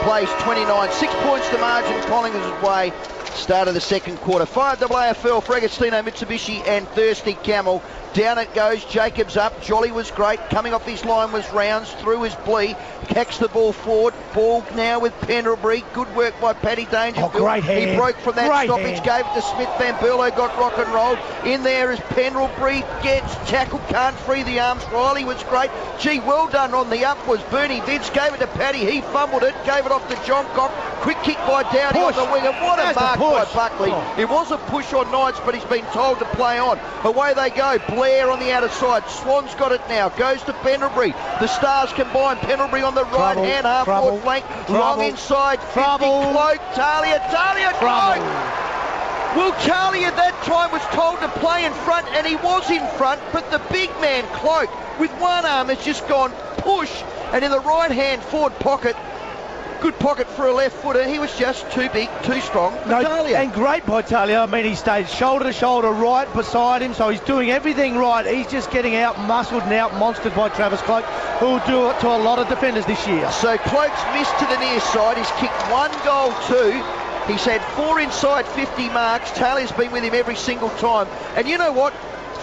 plays 29. 6 points to margin, Collingwood's way. Start of the second quarter. 5 AFL for Agostino, Mitsubishi and Thirsty Camel. Down it goes, Jacobs up, Jolly was great, coming off his line was Rounds, through his blee, kicks the ball forward, ball now with Pendlebury, good work by Paddy Dangerfield. Oh, great hand. He broke from that great stoppage, hand. gave it to Smith, Van Berlo got rock and rolled, in there is Pendlebury, gets tackled, can't free the arms, Riley was great, gee, well done on the up was Bernie Vince, gave it to Paddy, he fumbled it, gave it off to John Cock, quick kick by Dowdy on the wing, and what a mark by Buckley. It was a push on Knights, but he's been told to play on. Away they go, Blair on the outer side, Swan's got it now, goes to Pendlebury, the Stars combine, Pendlebury on the right hand, half forward flank, long inside, 50, Cloak, Talia, Cloak! Will Talia at that time was told to play in front, and he was in front, but the big man, Cloak, with one arm has just gone push, and in the right hand forward pocket, good pocket for a left footer. He was just too big, too strong for Talia. And great by Talia. I mean, he stayed shoulder to shoulder right beside him, so he's doing everything right. He's just getting out muscled and out monstered by Travis Cloak, who will do it to a lot of defenders this year. So Cloak's missed to the near side. He's kicked 1 goal, 2. He's had 4 inside 50 marks. Talia's been with him every single time. And you know what?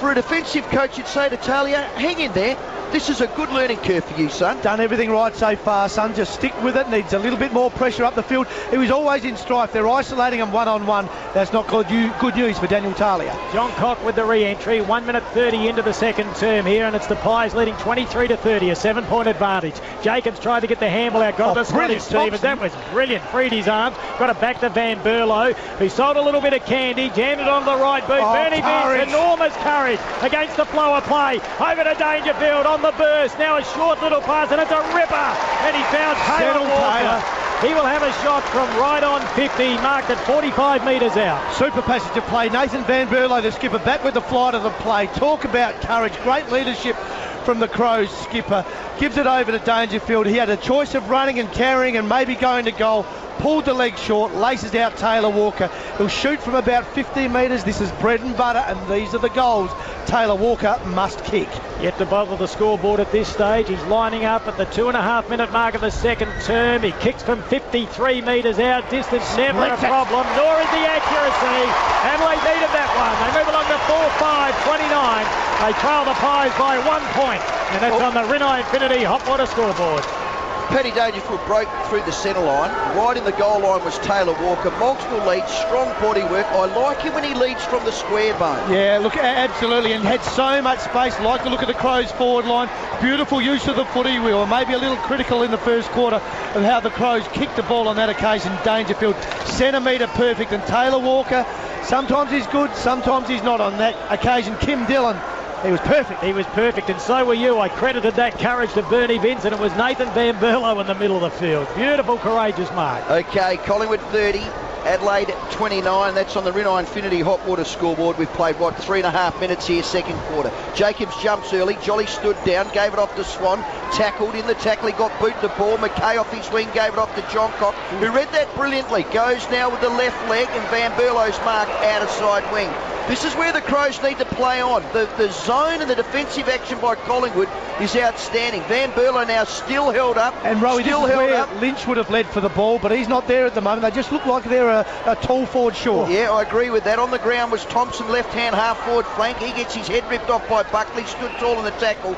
For a defensive coach, you'd say to Talia, hang in there. This is a good learning curve for you, son. Done everything right so far, son. Just stick with it. Needs a little bit more pressure up the field. He was always in strife. They're isolating him one-on-one. That's not good news for Daniel Talia. John Cock with the re-entry. 1 minute 30 into the second term here, and it's the Pies leading 23-30, a 7-point advantage. Jacobs tried to get the handle out, got the Scottish team, but that was brilliant. Freed his arms, got it back to Van Berlo, who sold a little bit of candy, jammed it on the right boot. Bernie Vince, enormous courage against the flow of play. Over to Dangerfield on the burst. Now a short little pass, and it's a ripper. And he found Taylor Walker. He will have a shot from right on 50, marked at 45 metres out. Super passage of play. Nathan Van Berlo, the skipper, back with the flight of the play. Talk about courage. Great leadership from the Crows skipper. Gives it over to Dangerfield. He had a choice of running and carrying and maybe going to goal. Pulled the leg short, laces out Taylor Walker. He'll shoot from about 15 metres. This is bread and butter, and these are the goals Taylor Walker must kick. Yet to bother the scoreboard at this stage. He's lining up at the 2.5 minute mark of the second term. He kicks from 53 metres out. Distance never a problem, nor is the accuracy. Adelaide needed that one. They move along to 4-5-29. They trail the Pies by 1 point. And that's on the Rinnai Infinity Hot Water scoreboard. Paddy Dangerfield broke through the centre line. Right in the goal line was Taylor Walker. Multiple leads, strong body work. I like him when he leads from the square bone. Yeah, look, absolutely, and had so much space. Like to look at the Crows forward line. Beautiful use of the footy. We were maybe a little critical in the first quarter of how the Crows kicked the ball on that occasion. Dangerfield, centimetre perfect, and Taylor Walker, sometimes he's good, sometimes he's not. On that occasion, Kim Dillon, he was perfect. He was perfect, and so were you. I credited that courage to Bernie Vince, and it was Nathan Van Berlo in the middle of the field. Beautiful, courageous mark. Okay, Collingwood 30, Adelaide 29. That's on the Rinnai Infinity Hot Water scoreboard. We've played, 3.5 minutes here, second quarter. Jacobs jumps early. Jolly stood down, gave it off to Swan. Tackled. In the tackle, he got boot the ball. McKay off his wing, gave it off to John Cock, who read that brilliantly. Goes now with the left leg, and Van Berlo's mark out of side wing. This is where the Crows need to play on. The zone and the defensive action by Collingwood is outstanding. Van Berlo now still held up. And Rowie, still this is held where up. Lynch would have led for the ball, but he's not there at the moment. They just look like they're a tall forward short. Yeah, I agree with that. On the ground was Thompson, left-hand half-forward flank. He gets his head ripped off by Buckley, stood tall in the tackle.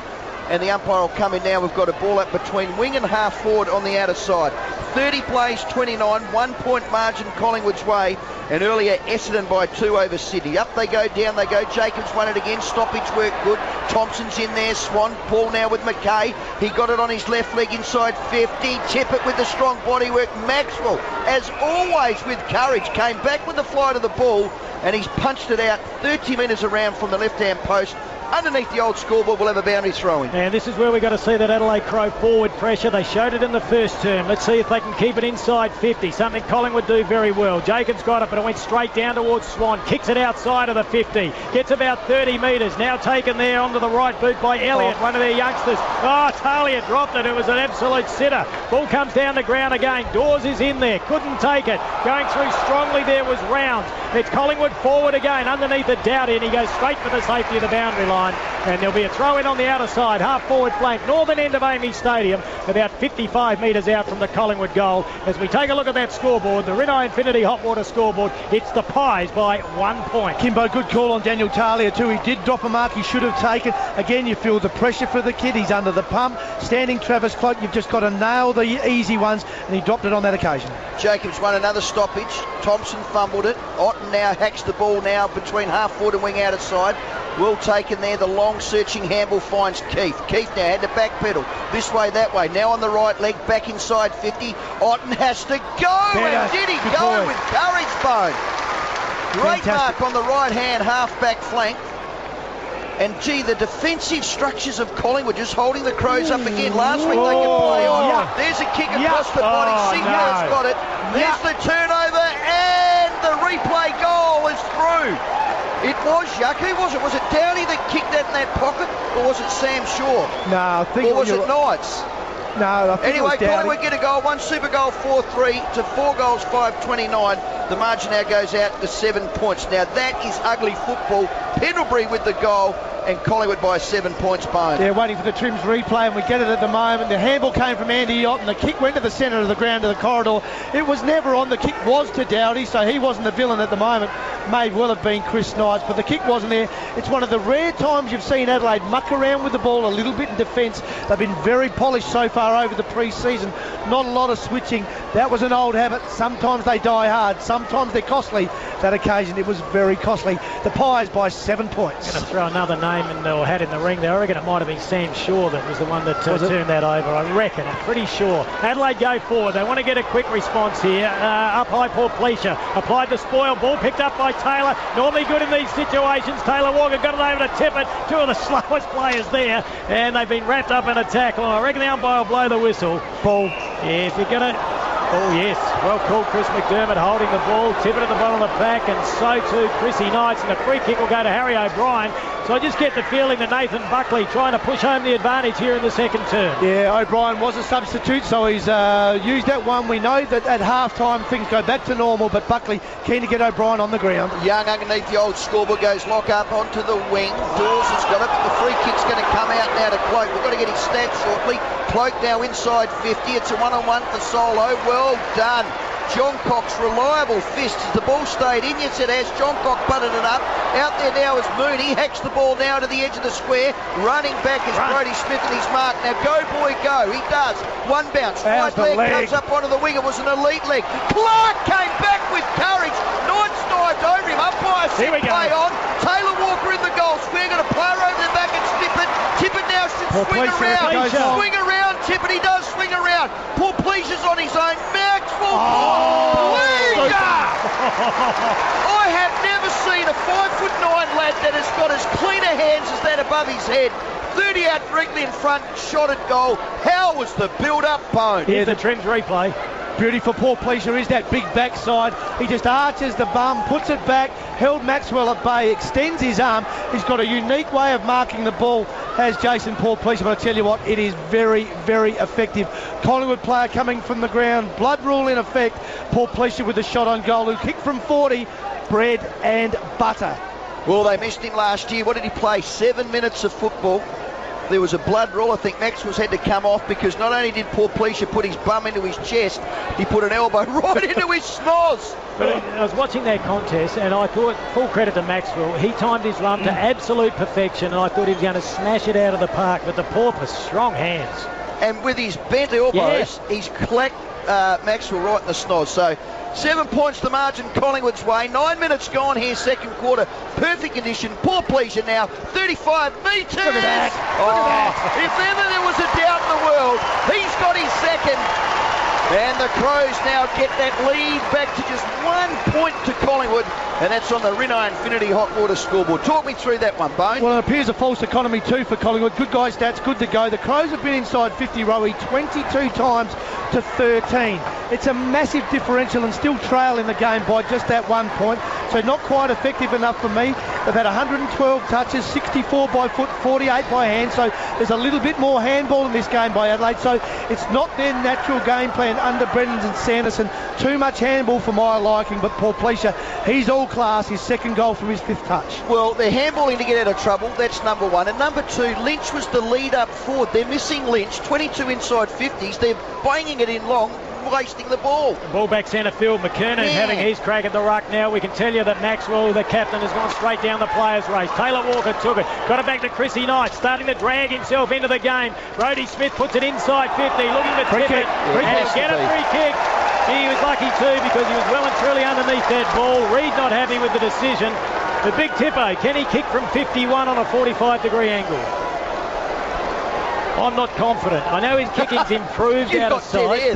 And the umpire will come in now. We've got a ball up between wing and half-forward on the outer side. 30 plays, 29, 1 point margin Collingwood's way. And earlier Essendon by 2 over Sydney. Up they go, down they go. Jacobs won it again. Stoppage work good. Thompson's in there. Swan. Ball now with McKay. He got it on his left leg inside 50. Tippett with the strong body work. Maxwell, as always with courage, came back with the flight of the ball. And he's punched it out 30 metres around from the left-hand post. Underneath the old scoreboard, we'll have a boundary throw-in. And this is where we've got to see that Adelaide Crow forward pressure. They showed it in the first term. Let's see if they can keep it inside 50. Something Collingwood do very well. Jacobs got it, but it went straight down towards Swan. Kicks it outside of the 50. Gets about 30 metres. Now taken there onto the right boot by Elliott, one of their youngsters. Oh, Talia dropped it. It was an absolute sitter. Ball comes down the ground again. Dawes is in there. Couldn't take it. Going through strongly there was Rounds. It's Collingwood forward again underneath the Doughty, and he goes straight for the safety of the boundary line. line, and there'll be a throw in on the outer side, half forward flank, northern end of Amy Stadium, about 55 metres out from the Collingwood goal. As we take a look at that scoreboard, the Rinnai Infinity Hot Water scoreboard, it's the Pies by 1 point. Kimbo, good call on Daniel Talia too. He did drop a mark he should have taken. Again, you feel the pressure for the kid. He's under the pump. Standing Travis Cloak, you've just got to nail the easy ones, and he dropped it on that occasion. Jacobs won another stoppage. Thompson fumbled it. Otten now hacks the ball now between half forward and wing out of side. Well taken there. The long searching handball finds Keith. Keith now had to backpedal this way, that way. Now on the right leg, back inside 50. Otten has to go. And did he go with courage, Bone? Great mark on the right hand half-back flank. And gee, the defensive structures of Collingwood just holding the Crows up again. Last week they could play on. Yeah. There's a kick across the body. Sinclair's got it. There's the turnover, and the replay goal is through. It was Yuck. Who was it? Was it Downey that kicked that in that pocket, or was it Sam Shaw? No, I think or was it Knights? No, I think anyway, it was Collingwood get a goal, one super goal, 4-3 to 4 goals, 5-29. The margin now goes out to 7 points. Now that is ugly football. Pendlebury with the goal, and Collingwood by 7 points, Bone. They're waiting for the Trims replay, and we get it at the moment. The handball came from Andy Otten. The kick went to the centre of the ground, to the corridor. It was never on. The kick was to Dowdy, so he wasn't the villain at the moment. May well have been Chris Knights, but the kick wasn't there. It's one of the rare times you've seen Adelaide muck around with the ball a little bit in defence. They've been very polished so far over the pre-season. Not a lot of switching. That was an old habit. Sometimes they die hard. Sometimes they're costly. That occasion, it was very costly. The Pies by 7 points. Going to throw another name in or hat in the ring there. I reckon it might have been Sam Shaw that was the one that turned that over. I reckon. I'm pretty sure. Adelaide go forward. They want to get a quick response here. Up high, Paul Pleasure applied the spoil ball, picked up by Taylor. Normally good in these situations. Taylor Walker got it over to Tippett. Two of the slowest players there, and they've been wrapped up in a tackle. I reckon the umpire will blow the whistle. Paul, if you're going to... Oh, yes. Well called, Chris McDermott holding the ball. Tippett at the bottom of the pack, and so too Chrissy Knights. And the free kick will go to Harry O'Brien. So I just get the feeling that Nathan Buckley trying to push home the advantage here in the second term. Yeah, O'Brien was a substitute, so he's used that one. We know that at half-time things go back to normal, but Buckley keen to get O'Brien on the ground. Young underneath the old scoreboard goes lock up onto the wing. Dawes has got it, but the free kick's going to come out now to Cloak. We've got to get his stats shortly. Cloak now inside 50. It's a one-on-one for Solo. Well done. John Cock's reliable fist as the ball stayed in. Yes, it has. John Cock butted it up. Out there now is Mooney. Hacks the ball now to the edge of the square. Running back is Brodie Smith and his mark. Now go, boy, go. He does. One bounce. Right leg comes up onto the wing. It was an elite leg. Clark came back with courage. Knights dived over him. Umpire said play on. Taylor Walker in the goal square. Got a player over the back and Tippett. Tippett now should swing around. Swing around, Tippett. He does swing around. Paul Pleasure's on his own. Maxwell. I have never seen a 5'9" lad that has got as clean a hands as that above his head. 30 out directly in front, shot at goal. How was the build-up, Bone? Here's the Trims replay. Beauty for Paul Pleasure is that big backside. He just arches the bum, puts it back, held Maxwell at bay, extends his arm. He's got a unique way of marking the ball, has Jason Paul Pleasure, but I tell you what, it is very, very effective. Collingwood player coming from the ground, blood rule in effect. Paul Pleasure with the shot on goal, who kicked from 40, bread and butter. Well, they missed him last year. What did he play? 7 minutes of football. There was a blood rule. I think Maxwell's had to come off because not only did Paul Pleasure put his bum into his chest, he put an elbow right into his schnoz. But I was watching that contest and I thought, full credit to Maxwell, he timed his run to absolute perfection, and I thought he was going to smash it out of the park, but the porpoise, strong hands. And with his bent elbows, he's clacked Maxwell right in the schnoz. So 7 points the margin Collingwood's way. 9 minutes gone here, second quarter. Perfect condition. Paul Pleasure now, 35 metres. Look at that. If ever there was a doubt in the world, he's got his second. And the Crows now get that lead back to just 1 point to Collingwood, and that's on the Rinnai Infinity Hot Water scoreboard. Talk me through that one, Bone. Well, it appears a false economy too for Collingwood. Good guy stats, good to go. The Crows have been inside 50 Rowie 22 times to 13. It's a massive differential and still trail in the game by just that 1 point. So not quite effective enough for me. They've had 112 touches, 64 by foot, 48 by hand, so there's a little bit more handball in this game by Adelaide, so it's not their natural game plan under Brendan and Sanderson. Too much handball for my liking, but Paul Pleasure, he's all class. His second goal from his 5th touch. Well, they're handballing to get out of trouble. That's number one. And number two, Lynch was the lead up forward. They're missing Lynch. 22 inside 50s. They're banging it in long, wasting the ball. Ball back centre field. McKernan having his crack at the ruck now. We can tell you that Maxwell, the captain, has gone straight down the players' race. Taylor Walker took it. Got it back to Chrissy Knight, starting to drag himself into the game. Brodie Smith puts it inside 50, looking to tip it and get a free kick. He was lucky too because he was well and truly underneath that ball. Reid not happy with the decision. The big tipper, can he kick from 51 on a 45-degree angle? I'm not confident. I know his kicking's improved out of sight.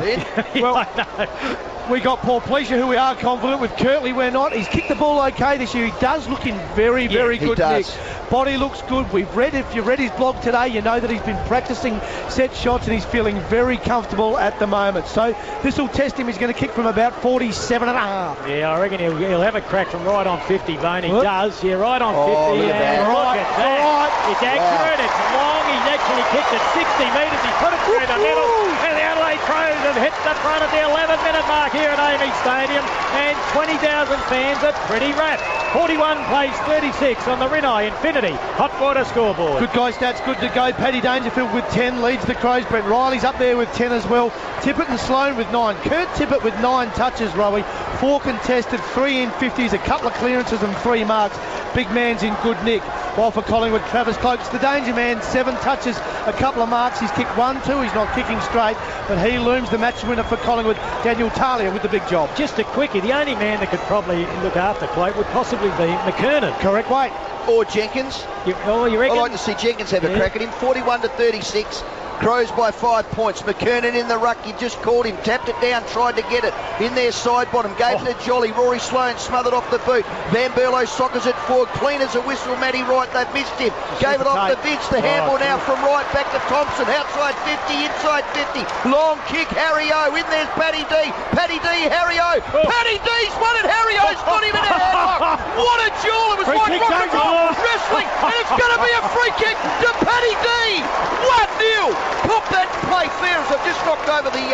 Well, I know. We got Paul Pleasure, who we are confident with. Kirtley, we're not. He's kicked the ball okay this year. He does look in very, very good nick. Body looks good. If you read his blog today, you know that he's been practicing set shots and he's feeling very comfortable at the moment. So this will test him. He's going to kick from about 47 and a half. Yeah, I reckon he'll have a crack from right on 50, Bone. He does. Yeah, right on 50. Look at that. Look at that. It's accurate. It's long. He's actually kicked it 60 metres. He put it through the middle. And the Adelaide Crows have hit the front at the 11-minute mark here at AAMI Stadium, and 20,000 fans are pretty wrapped. 41 plays 36 on the Rinnai Infinity Hot Water scoreboard. Good guy stats, good to go. Paddy Dangerfield with 10 leads the Crows. Brent Riley's up there with 10 as well. Tippett and Sloan with 9. Kurt Tippett with 9 touches, Rowie. 4 contested, 3 in 50s, a couple of clearances and 3 marks. Big man's in good nick. While for Collingwood, Travis Cloak's the danger man. 7 touches, a couple of marks. He's kicked 1-2. He's not kicking straight, but he looms the match winner for Collingwood. Daniel Talia with the big job. Just a quickie. The only man that could probably look after Cloak would possibly be McKernan. Correct weight. Or Jenkins. You reckon? I like to see Jenkins have a crack at him. 41 to 36. Crows by 5 points. McKernan in the ruck. You just called him. Tapped it down. Tried to get it. In there, side bottom. Gave it to Jolly. Rory Sloane smothered off the boot. Van Berlo sockers it forward. Clean as a whistle. Matty Wright. They've missed him. Gave it off to Vince. The handball now from Wright back to Thompson. Outside 50. Inside 50. Long kick. Harry O. In there's Paddy D. Paddy D. Harry O. Paddy D's won it. Harry O's got him in a headlock. What a duel. It was like rock and roll wrestling. And it's going to be a free kick to Paddy D. 1-0. Pop that play fair as I've just knocked over the,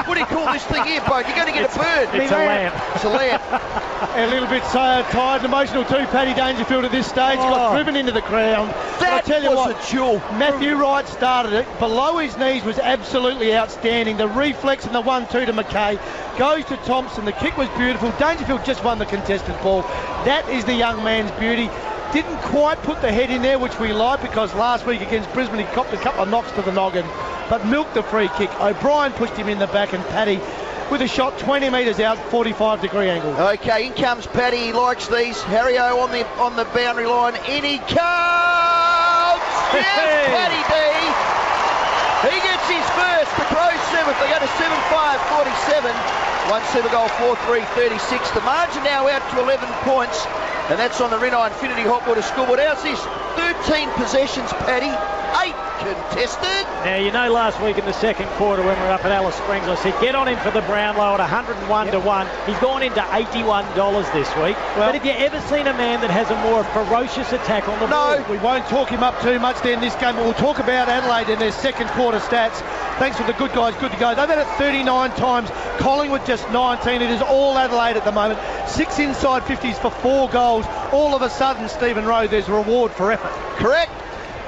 what do you call this thing here, Bone? You're going to get a bird. It's a lamp. It's a lamp. A little bit tired and emotional too, Paddy Dangerfield at this stage. Got driven into the ground. That I tell you was what, a duel. Matthew Wright started it. Below his knees was absolutely outstanding. The reflex and the 1-2 to McKay. Goes to Thompson. The kick was beautiful. Dangerfield just won the contested ball. That is the young man's beauty. Didn't quite put the head in there, which we like, because last week against Brisbane he copped a couple of knocks to the noggin, but milked the free kick. O'Brien pushed him in the back, and Paddy with a shot 20 metres out, 45-degree angle. Okay, in comes Paddy. He likes these. Harry O on the boundary line. In he comes. Yes, Paddy D. He gets his first. The Crows 7th. They go to 7-5, 47. 1-7 goal, 4-3, 36. The margin now out to 11 points. And that's on the Rinnai Infinity Hot Water scoreboard. How's this? 13 possessions, Paddy. 8 contested. Now, you know, last week in the second quarter when we were up at Alice Springs, I said, get on him for the Brownlow at 101 to 1. He's gone into $81 this week. Well, but have you ever seen a man that has a more ferocious attack on the ball? No, we won't talk him up too much there in this game, but we'll talk about Adelaide in their second quarter stats. Thanks for the good guys, good to go. They've had it 39 times. Collingwood just 19. It is all Adelaide at the moment. 6 inside 50s for 4 goals. All of a sudden, Stephen Rowe, there's a reward for effort. Correct.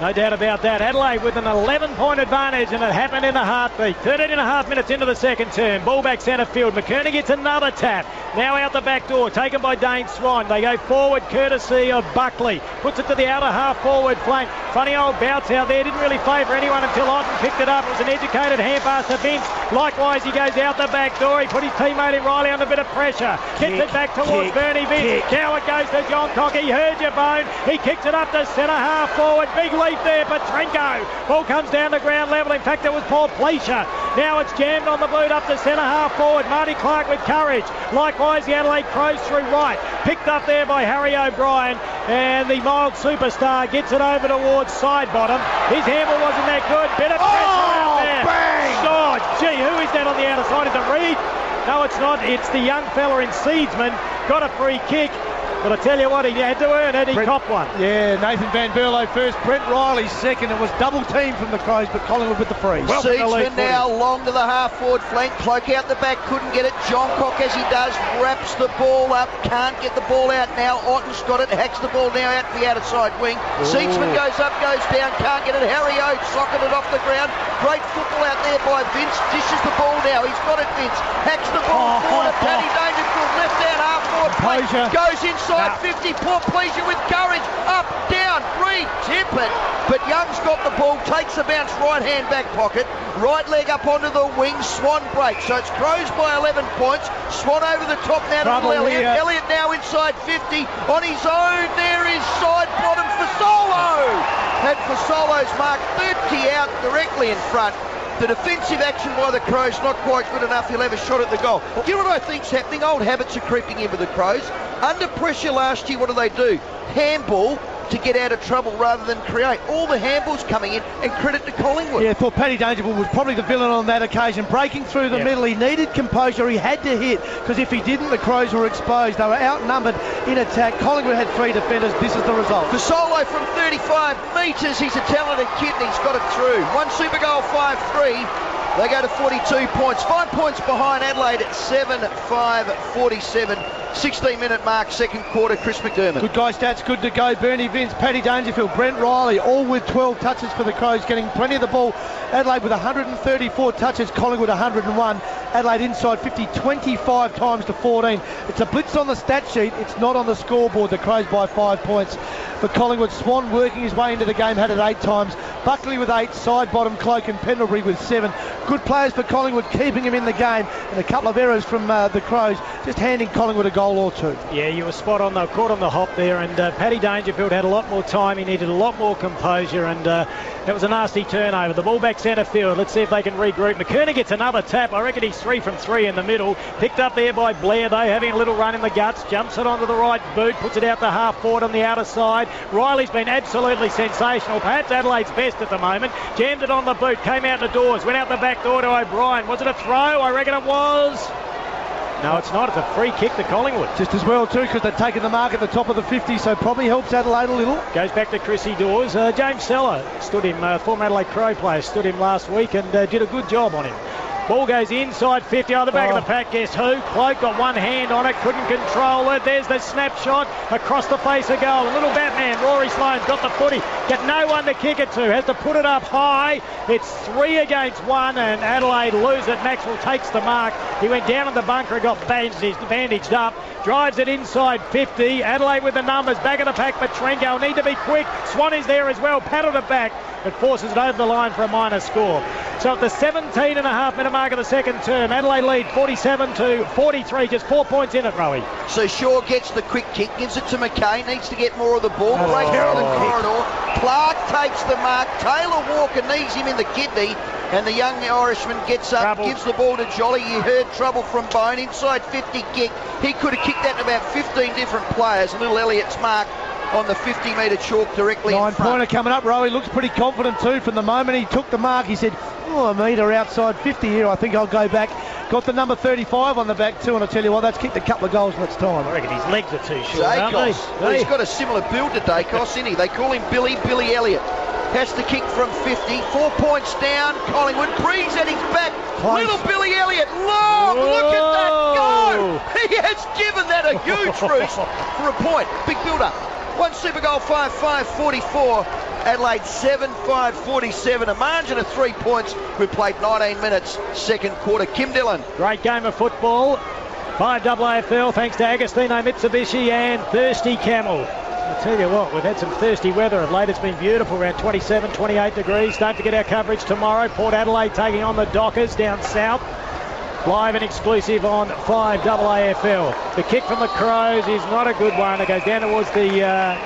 No doubt about that. Adelaide with an 11-point advantage, and it happened in a heartbeat. 13 and a half minutes into the second term. Ball back centre field. McKernan gets another tap. Now out the back door, taken by Dane Swine. They go forward courtesy of Buckley. Puts it to the outer half forward flank. Funny old bounce out there. Didn't really favour anyone until Otten picked it up. It was an educated hand pass to Vince. Likewise, he goes out the back door. He put his teammate in Riley under a bit of pressure. Kicks it back towards Bernie Vince. Now it goes to John Cocky. Heard your Bone. He kicks it up to centre half forward. Big leap there, Petrenko. Ball comes down to ground level. In fact, it was Paul Pleasure. Now it's jammed on the boot up to centre half forward. Marty Clark with courage. Likewise, the Adelaide Crows through right. Picked up there by Harry O'Brien. And the mild superstar gets it over towards side bottom. His handle wasn't that good. Bit of pressure out there. Bang! Oh, gee, who is that on the outer side? Is it Reid? No, it's not. It's the young fella in Seedsman. Got a free kick. But I tell you what, he had to earn it. He copped one. Yeah, Nathan Van Berlo first, Brent Riley second. It was double team from the Crows, but Collingwood with the freeze. Seedsman now long to the half-forward flank. Cloak out the back, couldn't get it. Johncock, as he does, wraps the ball up. Can't get the ball out now. Otten's got it, hacks the ball now out to the outside wing. Seedsman goes up, goes down, can't get it. Harry O socketed off the ground. Great football out there by Vince. Dishes the ball now. He's got it, Vince. Hacks the ball forward to Paddy Dangerfield. Left out half-forward flank. Goes inside 50. Poor Pleasure with courage. Up, down, tip it. But Young's got the ball, takes the bounce, right-hand back pocket. Right leg up onto the wing. Swan breaks. So it's Crows by 11 points. Swan over the top now to Elliott. Elliott now inside 50. On his own, there is side bottom for Solo. And for Solo's mark, 30 out directly in front. The defensive action by the Crows not quite good enough. He'll have a shot at the goal. Do you know what I think's happening? Old habits are creeping in with the Crows. Under pressure last year, what do? Handball to get out of trouble rather than create. All the handballs coming in, and credit to Collingwood. Yeah, I thought Paddy Dangerfield was probably the villain on that occasion. Breaking through the middle, he needed composure. He had to hit, because if he didn't, the Crows were exposed. They were outnumbered in attack. Collingwood had 3 defenders. This is the result. For Solo from 35 metres, he's a talented kid and he's got it through. One super goal, 5-3. They go to 42 points. 5 points behind Adelaide at 7-5-47. 16-minute mark, second quarter, Chris McDermott. Good guy stats, good to go. Bernie Vince, Paddy Dangerfield, Brent Riley, all with 12 touches for the Crows, getting plenty of the ball. Adelaide with 134 touches, Collingwood 101. Adelaide inside 50, 25 times to 14. It's a blitz on the stat sheet, it's not on the scoreboard. The Crows by 5 points. For Collingwood, Swan working his way into the game, had it 8 times. Buckley with 8, side bottom, Cloak and Pendlebury with 7. Good players for Collingwood, keeping him in the game. And a couple of errors from the Crows, just handing Collingwood a goal or two. Yeah, you were spot on. They were caught on the hop there, and Paddy Dangerfield had a lot more time. He needed a lot more composure, and that was a nasty turnover. The ball back centre field. Let's see if they can regroup. McKernan gets another tap. I reckon he's 3 from 3 in the middle. Picked up there by Blair, though, having a little run in the guts. Jumps it onto the right boot, puts it out the half forward on the outer side. Riley's been absolutely sensational. Perhaps Adelaide's best at the moment. Jammed it on the boot, came out the doors, went out the back door to O'Brien. Was it a throw? I reckon it was. No, it's not. It's a free kick to Collingwood. Just as well, too, because they've taken the mark at the top of the 50, so probably helps Adelaide a little. Goes back to Chrissy Dawes. James Seller stood him, former Adelaide Crow player, stood him last week and did a good job on him. Ball goes inside 50, on the back of the pack. Guess who? Cloak got one hand on it, couldn't control it. There's the snapshot across the face of goal. Little Batman, Rory Sloane's got the footy. Got no one to kick it to. Has to put it up high. It's 3 against 1 and Adelaide lose it. Maxwell takes the mark. He went down in the bunker and got bandaged up. Drives it inside 50. Adelaide with the numbers. Back of the pack, Petrenko. Need to be quick. Swan is there as well. Paddled it back, but forces it over the line for a minor score. So at the 17.5-minute mark of the second term, Adelaide lead 47-43, just 4 points in it, Rowie. So Shaw gets the quick kick, gives it to McKay, needs to get more of the ball, breaks through the corridor. Clark takes the mark, Taylor Walker knees him in the kidney, and the young Irishman gets up, gives the ball to Jolly. You heard trouble from Bone, inside 50 kick. He could have kicked that to about 15 different players. Little Elliott's mark on the 50-metre chalk directly in front. 9-pointer coming up, Rowie looks pretty confident too. From the moment he took the mark, he said, a metre outside 50 here, I think I'll go back. Got the number 35 on the back too, and I tell you what, that's kicked a couple of goals in its time. I reckon his legs are too short, aren't they? Well, he's got a similar build to Dacos, isn't he? They call him Billy Elliott. Has to kick from 50, 4 points down. Collingwood, Breeze at his back. Close. Little Billy Elliott, long, look at that go! He has given that a huge roost for a point. Big build-up. 1 super goal, 5-5-44. Adelaide 7-5-47, a margin of 3 points. We played 19 minutes, second quarter. Kim Dillon. Great game of football. 5 AFL, thanks to Agostino Mitsubishi and Thirsty Camel. I'll tell you what, we've had some thirsty weather of late. It's been beautiful, around 27, 28 degrees. Don't forget our coverage tomorrow. Port Adelaide taking on the Dockers down south. Live and exclusive on 5 AFL. The kick from the Crows is not a good one. It goes down towards the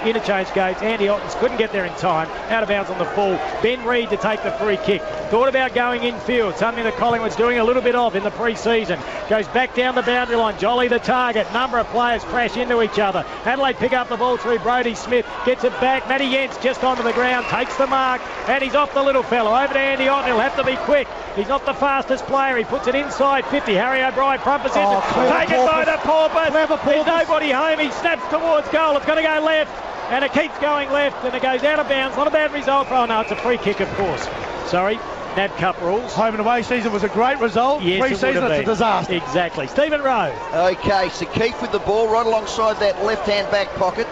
interchange gates. Andy Ottens couldn't get there in time. Out of bounds on the full. Ben Reid to take the free kick. Thought about going infield, something that Collingwood's doing a little bit of in the pre-season. Goes back down the boundary line. Jolly the target. Number of players crash into each other. Adelaide pick up the ball through Brodie Smith. Gets it back. Matty Jens just onto the ground. Takes the mark. And he's off the little fellow. Over to Andy Otten. He'll have to be quick. He's not the fastest player. He puts it inside 50. Harry O'Brien front position. Taken by the Porpoise. Porpoise. There's nobody home. He snaps towards goal. It's going to go left. And it keeps going left. And it goes out of bounds. Not a bad result. Oh, no, it's a free kick, of course. Sorry. NAB Cup rules. Home and away season was a great result. Yes, Pre-season, it's a disaster. Exactly. Stephen Rowe. Okay, so Keith with the ball right alongside that left-hand back pocket.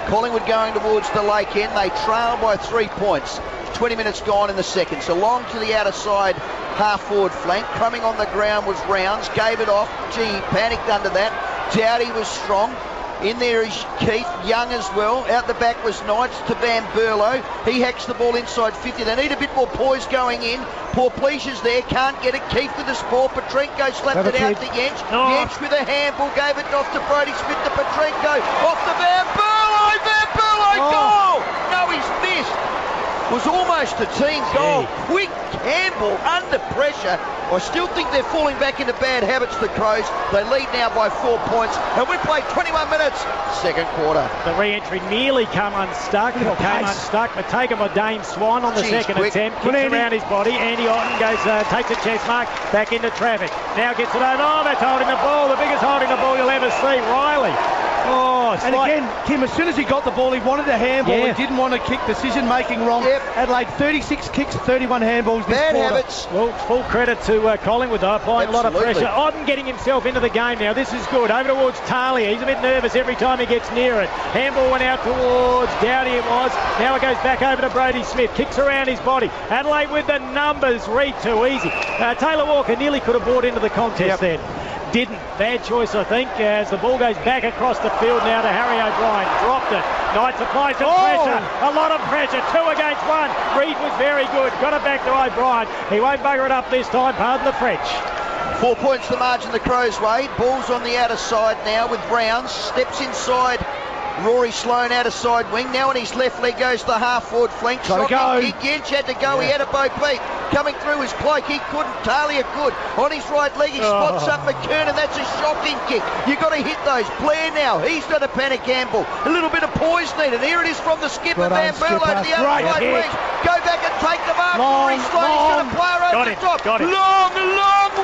Collingwood going towards the lake end. They trail by 3 points. 20 minutes gone in the second. So long to the outer side half-forward flank. Crumbing on the ground was Rounds. Gave it off. Gee, panicked under that. Dowdy was strong. In there is Keith, Young as well. Out the back was Knights to Van Berlo. He hacks the ball inside 50. They need a bit more poise going in. Porplegia's there, can't get it. Keith with the ball. Petrenko slapped it out to Jentsch. Jentsch with a handball, gave it off to Brody Smith to Petrenko. Off to Van Berlo. Van Berlo, goal! No, he's missed. Was almost a team goal. Quick handball under pressure. I still think they're falling back into bad habits, the Crows. They lead now by 4 points, and we played 21 minutes, second quarter. The re-entry nearly came unstuck, but taken by Dane Swan on the second attempt. Kicks around his body. Andy Otten goes, takes a chest mark, back into traffic. Now gets it over. Oh, that's holding the ball. The biggest holding the ball you'll ever see. Riley. And again, Kim, as soon as he got the ball, he wanted a handball. He didn't want to kick, decision-making wrong. Adelaide, 36 kicks, 31 handballs this bad quarter. Habits. Well, full credit to Collingwood, though, applying a lot of pressure. Otten getting himself into the game now. This is good. Over towards Talia. He's a bit nervous every time he gets near it. Handball went out towards Dowdy it was. Now it goes back over to Brody Smith. Kicks around his body. Adelaide with the numbers. Read too easy. Taylor Walker nearly could have brought into the contest then. Didn't. Bad choice, I think, as the ball goes back across the field now to Harry O'Brien. Dropped it. Knights applies some pressure. A lot of pressure. 2 against 1. Reid was very good. Got it back to O'Brien. He won't bugger it up this time. Pardon the French. 4 points the margin the Crows way. Ball's on the outer side now with Rounds. Steps inside. Rory Sloane out of side wing. Now on his left leg goes the half-forward flank. Shocking kick. Jentsch had to go. He had a Bo Peep. Coming through his cloak. He couldn't. Talia could. On his right leg, he spots up McKernan. That's a shocking kick. You've got to hit those. Blair now. He's got a panic handball. A little bit of poise needed. Here it is from the skipper, Van Berlo, to the other right wing. Go back and take the mark. Rory Sloane. He's going to play her over the top. Long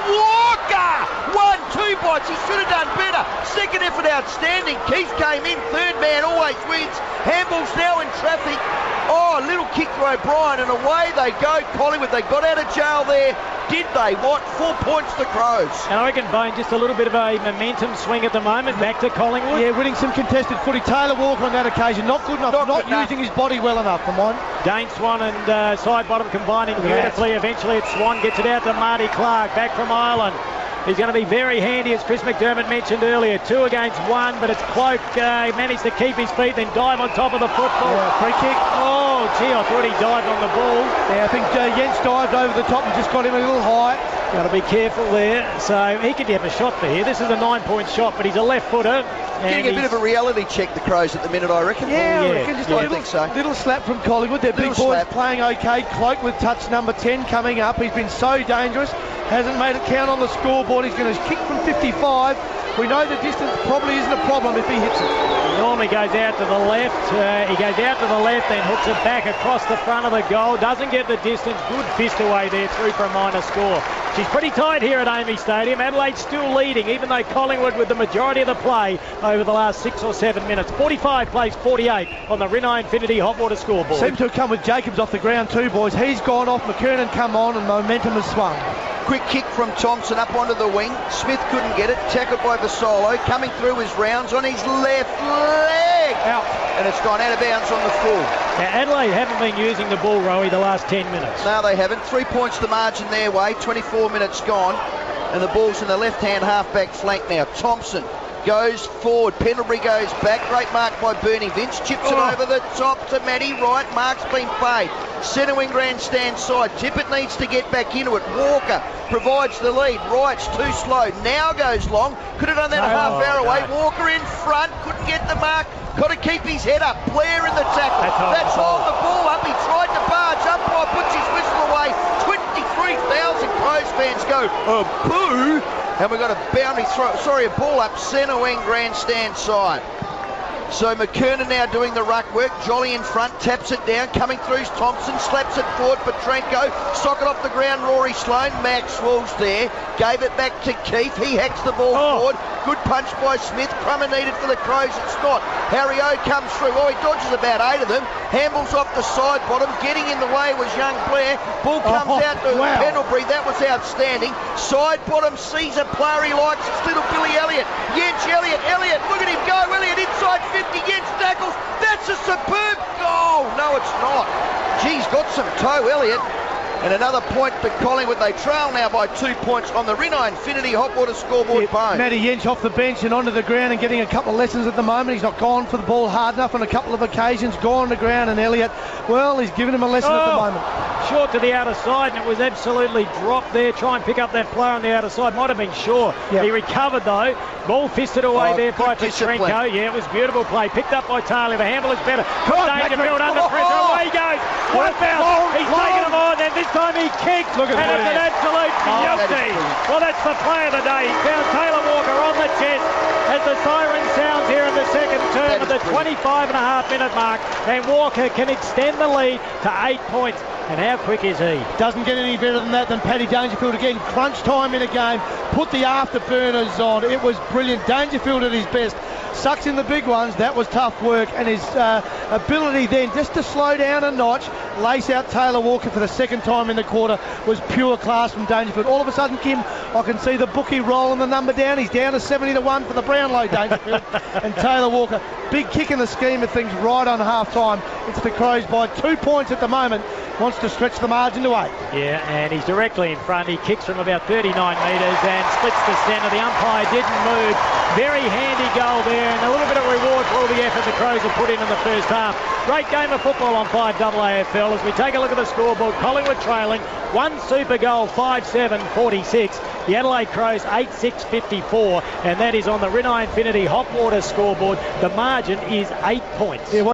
Walker. 1-2 bites. He should have done better. Second effort outstanding. Keith came in. Third man always wins. Handball's now in traffic. Oh, a little kick to O'Brien, and away they go. Collingwood, they got out of jail there. Did they? What? 4 points to Crows. And I reckon, Bone, just a little bit of a momentum swing at the moment. Back to Collingwood. Yeah, winning some contested footy. Taylor Walker on that occasion, not good enough. Not using his body well enough, for mine. Dane Swan and side bottom combining beautifully. Eventually it's Swan, gets it out to Marty Clark, back from Ireland. He's going to be very handy, as Chris McDermott mentioned earlier. 2 against 1, but it's Cloak managed to keep his feet, then dive on top of the football. Free kick. Oh, gee, I thought he dived on the ball. Yeah, I think Jentsch dived over the top and just got him a little high. Got to be careful there. So he could have a shot for here. This is a 9-point shot, but he's a left footer. Getting a bit of a reality check, the Crows, at the minute, I reckon. I think so. Little slap from Collingwood. Their big boys playing okay. Cloak with touch number 10 coming up. He's been so dangerous. Hasn't made it count on the scoreboard. He's going to kick from 55. We know the distance probably isn't a problem if he hits it. He normally goes out to the left. He goes out to the left, then hooks it back across the front of the goal. Doesn't get the distance. Good fist away there, through for a minor score. She's pretty tight here at AAMI Stadium. Adelaide still leading, even though Collingwood with the majority of the play over the last 6 or 7 minutes. 45 plays 48 on the Rinnai Infinity Hot Water scoreboard. Seemed to have come with Jacobs off the ground too, boys. He's gone off. McKernan come on, and momentum has swung. Quick kick from Thompson up onto the wing. Smith couldn't get it. Tackled by Vasolo. Coming through his Rounds on his left leg. Out. And it's gone out of bounds on the full. Now, Adelaide haven't been using the ball, Rowie, the last 10 minutes. No, they haven't. 3 points the margin their way. 24 minutes gone. And the ball's in the left-hand half-back flank now. Thompson goes forward. Pendlebury goes back. Great mark by Bernie Vince. Chips it over the top to Matty Wright. Mark's been paid. Centre wing grandstand side. Tippett needs to get back into it. Walker provides the lead. Wright's too slow. Now goes long. Could have done that a half hour away. Walker in front. Couldn't get the mark. Got to keep his head up. Blair in the tackle. That's hold the ball up. He tried to barge. Umpire puts his whistle away. 23,000 Crows fans go, oh, boo. And we've got a boundary throw, a ball up centre wing grandstand side. So McKernan now doing the ruck work. Jolly in front, taps it down, coming through is Thompson, slaps it forward, Petrenko, socket off the ground, Rory Sloane, Maxwell's there, gave it back to Keith, he hacks the ball forward, good punch by Smith, Crummer needed for the Crows, it's not. Harry O comes through, he dodges about 8 of them, Hambles off the side bottom, getting in the way was young Blair, ball comes out to Pendlebury, that was outstanding, side bottom sees a player he likes, it's little Billy Elliott, Yench Elliott, look at him go, Elliott inside 50, Yench tackles, that's a superb goal, no it's not, geez, got some toe Elliott. And another point for Collingwood. They trail now by 2 points on the Rinnai Infinity Hot Water scoreboard phone. Matty Yench off the bench and onto the ground and getting a couple of lessons at the moment. He's not gone for the ball hard enough on a couple of occasions. Gone to ground, and Elliott, well, he's given him a lesson at the moment. Short to the outer side, and it was absolutely dropped there. Try and pick up that player on the outer side. Might have been Shaw. He recovered though. Ball fisted away there by Petrenko. Yeah, it was beautiful play. Picked up by Taylor. The handle is better. Dangerfield under pressure. Away he goes. What about? He's taken him on, and this time he kicked. Look at and it's an absolute beauty. Well, that's the play of the day. He found Taylor Walker on the chest as the siren sounds here in the second term at the 25.5-minute mark, and Walker can extend the lead to 8 points. And how quick is he? Doesn't get any better than that than Paddy Dangerfield again. Crunch time in a game. Put the afterburners on. It was brilliant. Dangerfield at his best. Sucks in the big ones. That was tough work. And his ability then just to slow down a notch, lace out Taylor Walker for the second time in the quarter, was pure class from Dangerfield. All of a sudden, Kim, I can see the bookie rolling the number down. He's down to 70-1 for the Brownlow Dangerfield. And Taylor Walker, big kick in the scheme of things right on half-time. It's the Crows by 2 points at the moment. Wants to stretch the margin to 8. Yeah, and he's directly in front. He kicks from about 39 metres and splits the centre. The umpire didn't move. Very handy goal there, and a little bit of reward for all the effort the Crows have put in the first half. Great game of football on 5AFL. As we take a look at the scoreboard, Collingwood trailing, one super goal, 5-7-46. The Adelaide Crows 8-6-54, and that is on the Rinnai Infinity Hot Water scoreboard. The margin is 8 points.